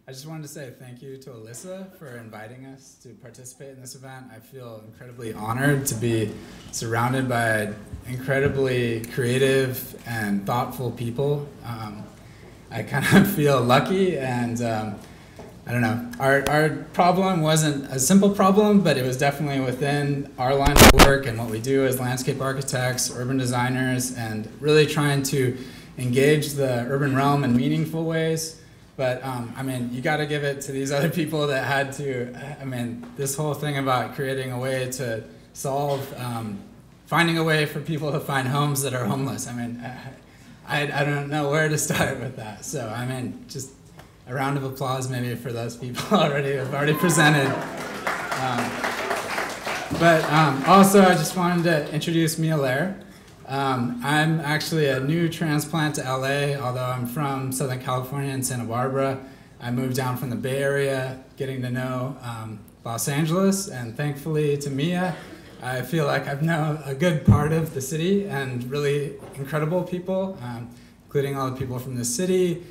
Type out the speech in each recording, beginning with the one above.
I just wanted to say thank you to Alyssa for inviting us to participate in this event. I feel incredibly honored to be surrounded by incredibly creative and thoughtful people. I kind of feel lucky, and I don't know, our problem wasn't a simple problem, but it was definitely within our line of work and what we do as landscape architects, urban designers, and really trying to engage the urban realm in meaningful ways. But I mean, you got to give it to these other people that had to, I mean, this whole thing about creating a way to solve, finding a way for people to find homes that are homeless. I mean, I don't know where to start with that. So, I mean, just a round of applause maybe for those people who have already presented. Also, I just wanted to introduce Mia Lehrer. I'm actually a new transplant to LA, although I'm from Southern California and Santa Barbara. I moved down from the Bay Area, getting to know Los Angeles, and thankfully to Mia, I feel like I've known a good part of the city and really incredible people, including all the people from the city,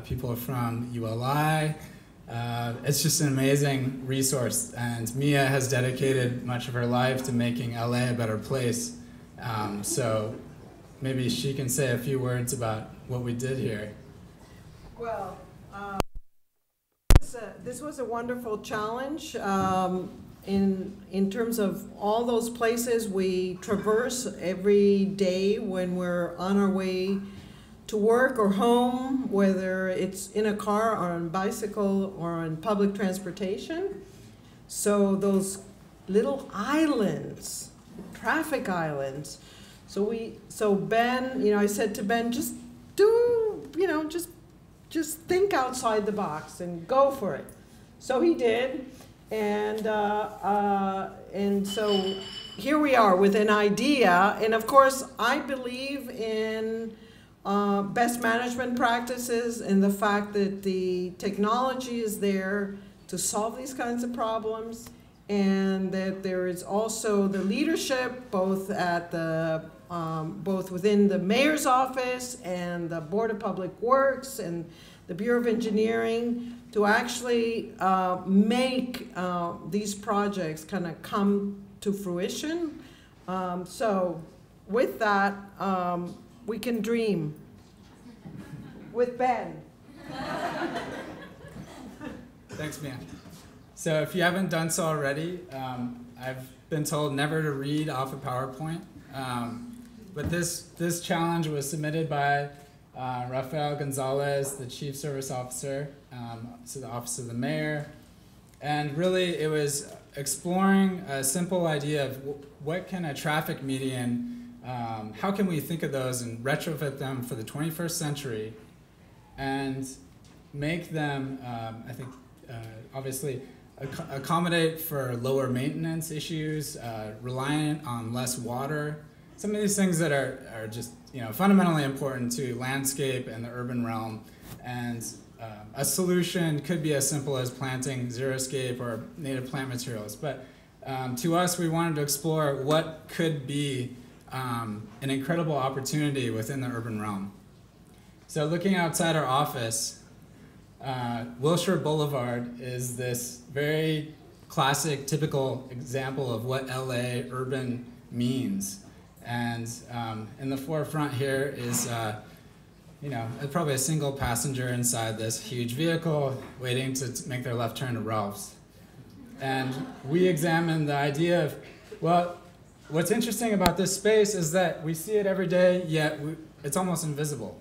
people from ULI. It's just an amazing resource, and Mia has dedicated much of her life to making LA a better place. So maybe she can say a few words about what we did here. Well, this was a wonderful challenge in terms of all those places we traverse every day when we're on our way to work or home, whether it's in a car or on a bicycle or on public transportation. So those little islands, traffic islands. So Ben, I said to Ben, just do, just think outside the box and go for it. So he did, and so here we are with an idea. And of course, I believe in best management practices and the fact that the technology is there to solve these kinds of problems, and that there is also the leadership both at the both within the mayor's office and the Board of Public Works and the Bureau of Engineering to actually make these projects kind of come to fruition. So with that, we can dream with Ben. Thanks, Mia. So if you haven't done so already, I've been told never to read off a PowerPoint. But this challenge was submitted by Rafael Gonzalez, the Chief Service Officer, to the Office of the Mayor. And really, it was exploring a simple idea of what can a traffic median, how can we think of those and retrofit them for the 21st century and make them, I think, obviously, accommodate for lower maintenance issues, reliant on less water. Some of these things that are just fundamentally important to landscape and the urban realm. And a solution could be as simple as planting xeriscape or native plant materials. But to us, we wanted to explore what could be an incredible opportunity within the urban realm. So looking outside our office, Wilshire Boulevard is this very classic, typical example of what LA urban means. And in the forefront here is, probably a single passenger inside this huge vehicle waiting to make their left turn to Ralph's. And we examined the idea of, well, what's interesting about this space is that we see it every day, yet it's almost invisible.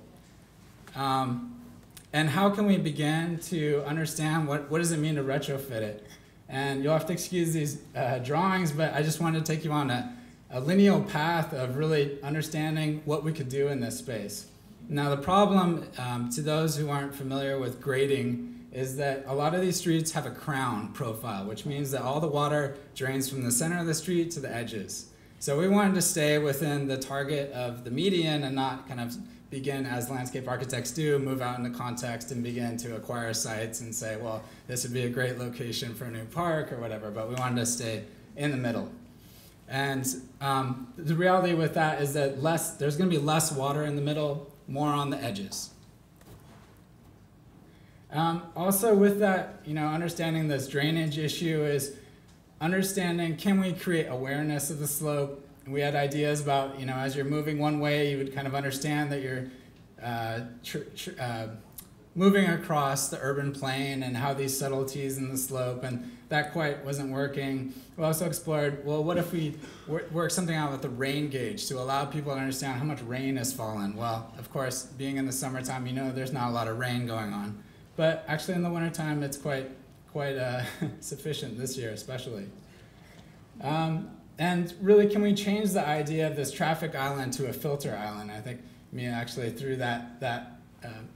And how can we begin to understand what does it mean to retrofit it? And you'll have to excuse these drawings, but I just wanted to take you on a lineal path of really understanding what we could do in this space. Now the problem, to those who aren't familiar with grading, is that a lot of these streets have a crown profile, which means that all the water drains from the center of the street to the edges. So we wanted to stay within the target of the median and not kind of begin, as landscape architects do, move out into context and begin to acquire sites and say, well, this would be a great location for a new park or whatever, but we wanted to stay in the middle. And the reality with that is that there's going to be less water in the middle, more on the edges. Also with that, understanding this drainage issue is understanding, can we create awareness of the slope? We had ideas about, as you're moving one way, you would kind of understand that you're moving across the urban plain and how these subtleties in the slope, and that quite wasn't working. We also explored, well, what if we work something out with the rain gauge to allow people to understand how much rain has fallen? Well, of course, being in the summertime, there's not a lot of rain going on. But actually in the wintertime, it's quite sufficient this year especially. And really, can we change the idea of this traffic island to a filter island? I think Mia actually threw that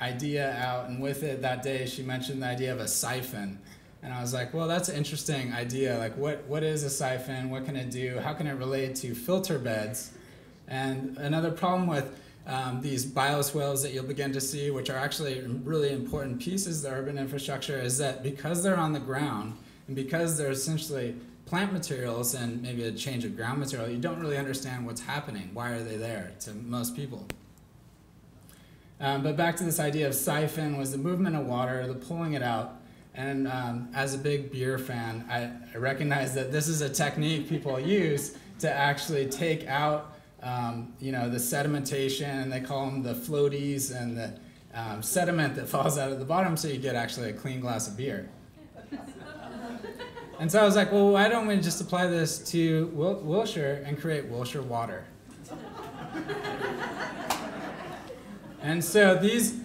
idea out, and with it that day she mentioned the idea of a siphon. And I was like, well, that's an interesting idea. Like, what is a siphon? What can it do? How can it relate to filter beds? And another problem with these bioswales that you'll begin to see, which are actually really important pieces of the urban infrastructure, is that because they're on the ground and because they're essentially plant materials and maybe a change of ground material, you don't really understand what's happening. Why are they there to most people? But back to this idea of siphon was the movement of water, the pulling it out. And as a big beer fan, I recognize that this is a technique people use to actually take out the sedimentation, and they call them the floaties, and the sediment that falls out of the bottom, so you get actually a clean glass of beer. And so I was like, well, why don't we just apply this to Wilshire and create Wilshire water? And so these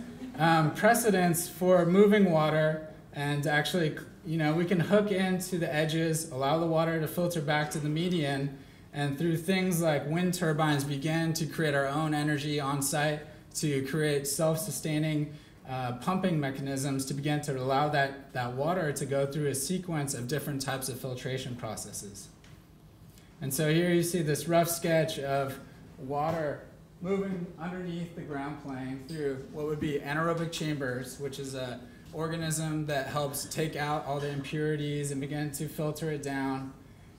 precedents for moving water, and actually, we can hook into the edges, allow the water to filter back to the median, and through things like wind turbines begin to create our own energy on site, to create self-sustaining pumping mechanisms to begin to allow that water to go through a sequence of different types of filtration processes. And so here you see this rough sketch of water moving underneath the ground plane through what would be anaerobic chambers, which is an organism that helps take out all the impurities and begin to filter it down.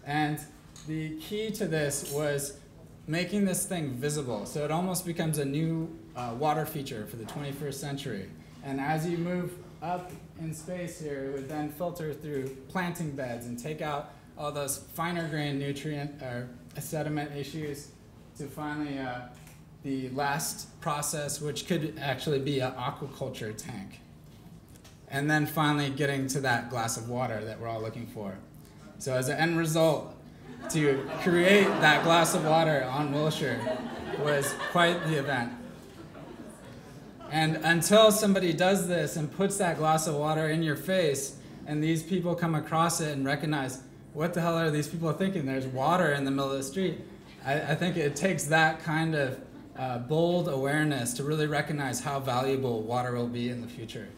And the key to this was making this thing visible, so it almost becomes a new water feature for the 21st century. And as you move up in space here, it would then filter through planting beds and take out all those finer grained nutrient or sediment issues to finally the last process, which could actually be an aquaculture tank. And then finally getting to that glass of water that we're all looking for. So as an end result, to create that glass of water on Wilshire was quite the event. And until somebody does this and puts that glass of water in your face, and these people come across it and recognize, what the hell are these people thinking? There's water in the middle of the street. I think it takes that kind of bold awareness to really recognize how valuable water will be in the future.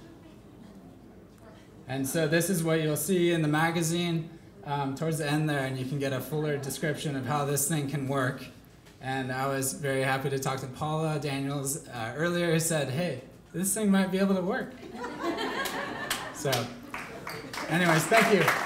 And so this is what you'll see in the magazine towards the end there, and you can get a fuller description of how this thing can work. And I was very happy to talk to Paula Daniels earlier, who said, hey, this thing might be able to work. So anyways, thank you.